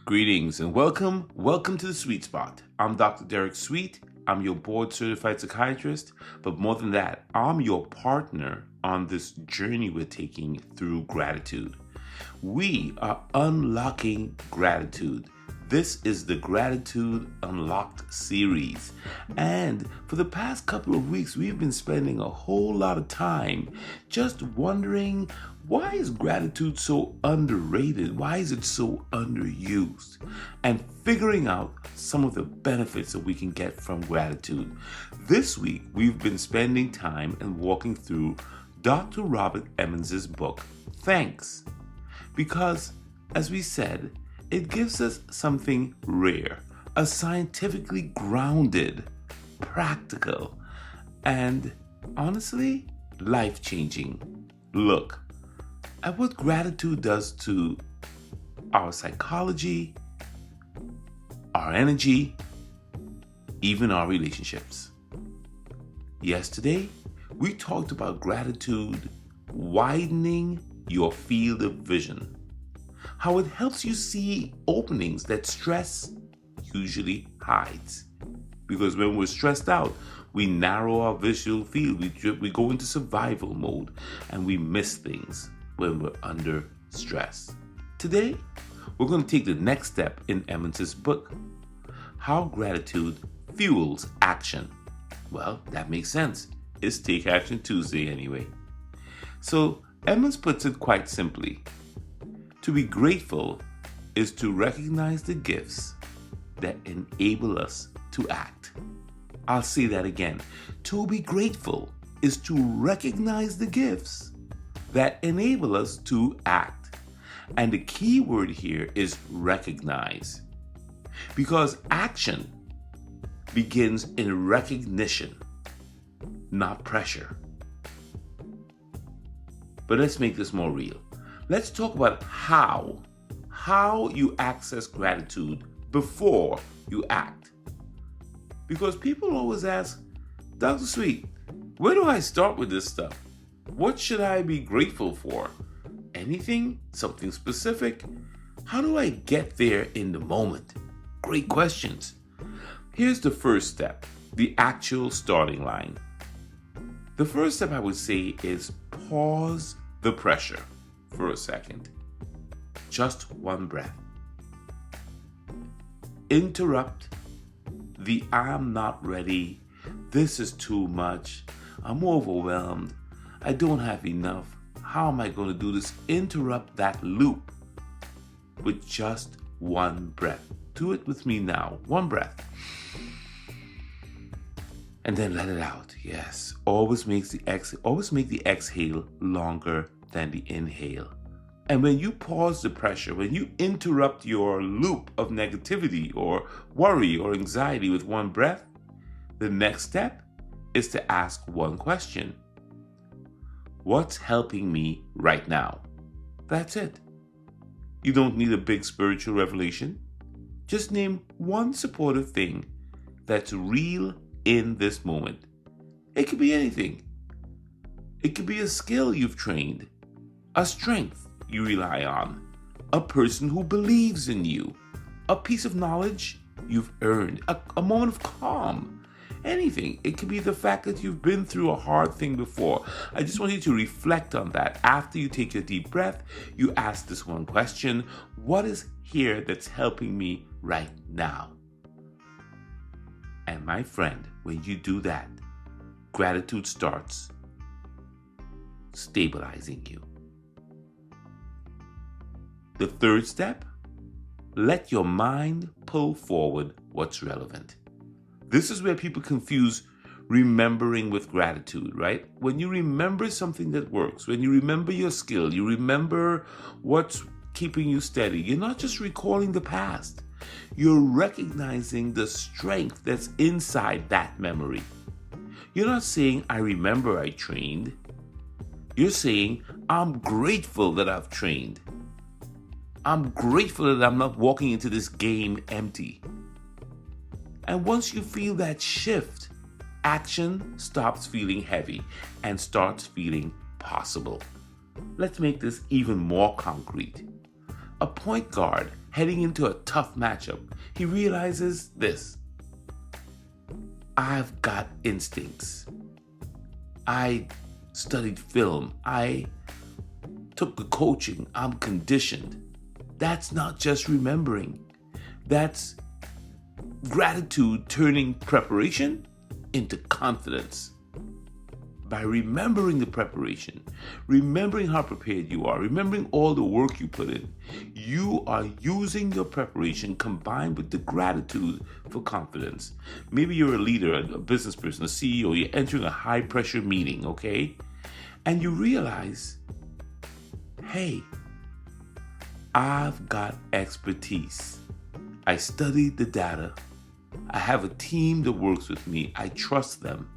Greetings and welcome to the Sweet Spot. I'm Dr. Derek Sweet. I'm your board certified psychiatrist, but more than that, I'm your partner on this journey we're taking through gratitude. We are unlocking gratitude. This is the Gratitude Unlocked series. And for the past couple of weeks, we've been spending a whole lot of time just wondering, why is gratitude so underrated? Why is it so underused? And figuring out some of the benefits that we can get from gratitude. This week, we've been spending time and walking through Dr. Robert Emmons' book, Thanks. Because, as we said, it gives us something rare, a scientifically grounded, practical, and honestly, life-changing look at what gratitude does to our psychology, our energy, even our relationships. Yesterday, we talked about gratitude widening your field of vision, how it helps you see openings that stress usually hides. Because when we're stressed out, we narrow our visual field, we go into survival mode, and we miss things when we're under stress. Today, we're going to take the next step in Emmons' book, How Gratitude Fuels Action. Well, that makes sense. It's Take Action Tuesday anyway. So, Emmons puts it quite simply. To be grateful is to recognize the gifts that enable us to act. I'll say that again. To be grateful is to recognize the gifts that enable us to act. And the key word here is recognize. Because action begins in recognition, not pressure. But let's make this more real. Let's talk about how you access gratitude before you act. Because people always ask, Dr. Sweet, where do I start with this stuff? What should I be grateful for? Anything? Something specific? How do I get there in the moment? Great questions. Here's the first step, the actual starting line. The first step I would say is pause the pressure for a second. Just one breath. Interrupt the I'm not ready, this is too much, I'm overwhelmed, I don't have enough, how am I going to do this? Interrupt that loop with just one breath. Do it with me now. One breath. And then let it out. Yes. Always make the exhale longer than the inhale. And when you pause the pressure, when you interrupt your loop of negativity or worry or anxiety with one breath, the next step is to ask one question. What's helping me right now? That's it. You don't need a big spiritual revelation. Just name one supportive thing that's real in this moment. It could be anything. It could be a skill you've trained, a strength you rely on, a person who believes in you, a piece of knowledge you've earned, a moment of calm, anything. It could be the fact that you've been through a hard thing before. I just want you to reflect on that. After you take your deep breath, you ask this one question: what is here that's helping me right now? And my friend, when you do that, gratitude starts stabilizing you. The third step, let your mind pull forward what's relevant. This is where people confuse remembering with gratitude, right? When you remember something that works, when you remember your skill, you remember what's keeping you steady, you're not just recalling the past. You're recognizing the strength that's inside that memory. You're not saying, I remember I trained. You're saying, I'm grateful that I've trained. I'm grateful that I'm not walking into this game empty. And once you feel that shift, action stops feeling heavy and starts feeling possible. Let's make this even more concrete. A point guard heading into a tough matchup, he realizes this: I've got instincts. I studied film. I took the coaching. I'm conditioned. That's not just remembering. That's gratitude turning preparation into confidence. By remembering the preparation, remembering how prepared you are, remembering all the work you put in, you are using your preparation combined with the gratitude for confidence. Maybe you're a leader, a business person, a CEO, you're entering a high pressure meeting, okay? And you realize, hey, I've got expertise. I studied the data. I have a team that works with me. I trust them.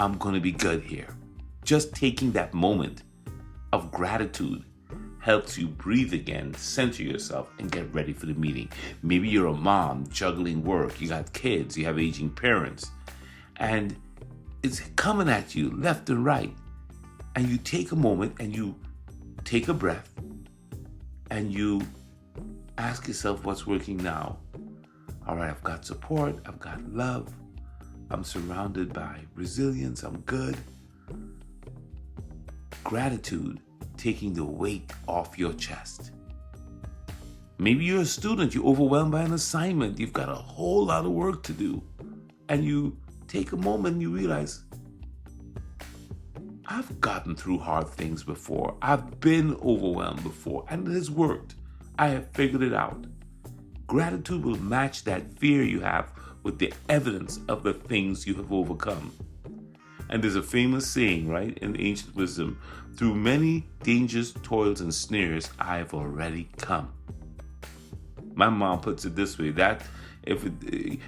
I'm going to be good here. Just taking that moment of gratitude helps you breathe again, center yourself, and get ready for the meeting. Maybe you're a mom juggling work. You got kids. You have aging parents. And it's coming at you left and right. And you take a moment and you take a breath and you ask yourself what's working now. All right, I've got support. I've got love. I'm surrounded by resilience. I'm good. Gratitude, taking the weight off your chest. Maybe you're a student. You're overwhelmed by an assignment. You've got a whole lot of work to do. And you take a moment and you realize, I've gotten through hard things before. I've been overwhelmed before, and it has worked. I have figured it out. Gratitude will match that fear you have with the evidence of the things you have overcome. And there's a famous saying, right, in ancient wisdom: through many dangers, toils, and snares, I have already come. My mom puts it this way: that if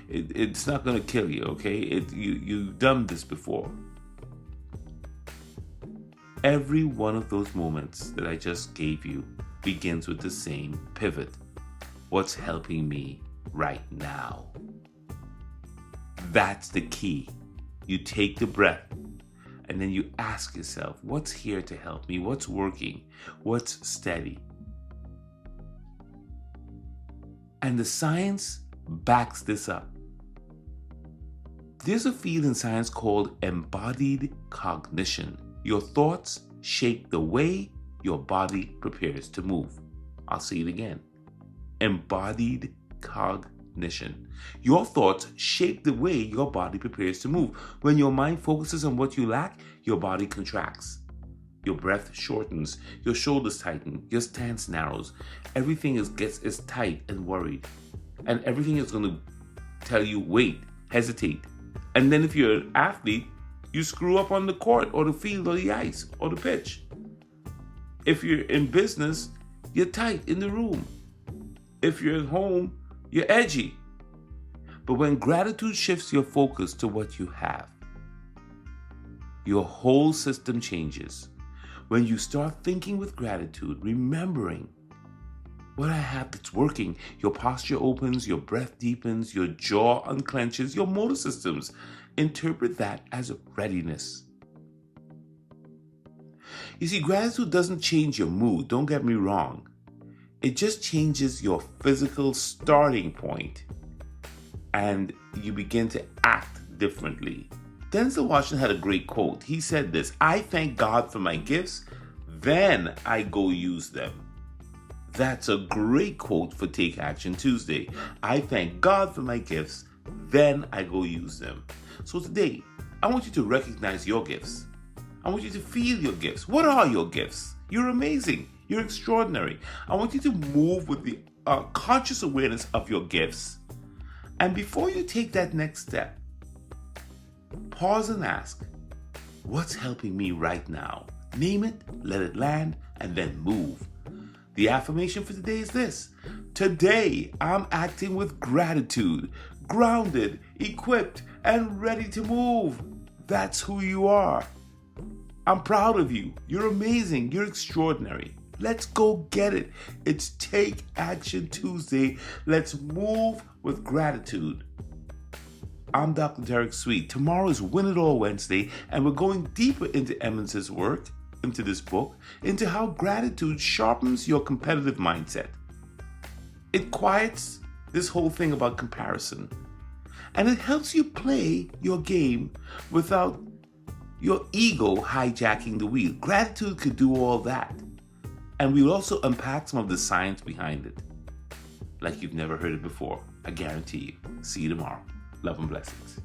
it's not going to kill you, okay? You've done this before. Every one of those moments that I just gave you begins with the same pivot. What's helping me right now? That's the key. You take the breath and then you ask yourself, what's here to help me? What's working? What's steady? And the science backs this up. There's a field in science called embodied cognition. Your thoughts shape the way your body prepares to move. I'll say it again. Embodied cognition. Your thoughts shape the way your body prepares to move. When your mind focuses on what you lack, your body contracts. Your breath shortens. Your shoulders tighten. Your stance narrows. Everything gets tight and worried. And everything is going to tell you, wait, hesitate. And then if you're an athlete, you screw up on the court or the field or the ice or the pitch. If you're in business, you're tight in the room. If you're at home, you're edgy. But when gratitude shifts your focus to what you have, your whole system changes. When you start thinking with gratitude, remembering what I have that's working, your posture opens, your breath deepens, your jaw unclenches, your motor systems interpret that as a readiness. You see, gratitude doesn't change your mood, don't get me wrong. It just changes your physical starting point, and you begin to act differently. Denzel Washington had a great quote. He said this: I thank God for my gifts, then I go use them. That's a great quote for Take Action Tuesday. I thank God for my gifts, then I go use them. So today, I want you to recognize your gifts. I want you to feel your gifts. What are your gifts? You're amazing. You're extraordinary. I want you to move with the conscious awareness of your gifts. And before you take that next step, pause and ask, what's helping me right now? Name it, let it land, and then move. The affirmation for today is this: today, I'm acting with gratitude, grounded, equipped, and ready to move. That's who you are. I'm proud of you. You're amazing. You're extraordinary. Let's go get it. It's Take Action Tuesday. Let's move with gratitude. I'm Dr. Derek Sweet. Tomorrow is Win It All Wednesday, and we're going deeper into Emmons' work, into this book, into how gratitude sharpens your competitive mindset. It quiets this whole thing about comparison. And it helps you play your game without your ego hijacking the wheel. Gratitude could do all that. And we will also unpack some of the science behind it, like you've never heard it before. I guarantee you. See you tomorrow. Love and blessings.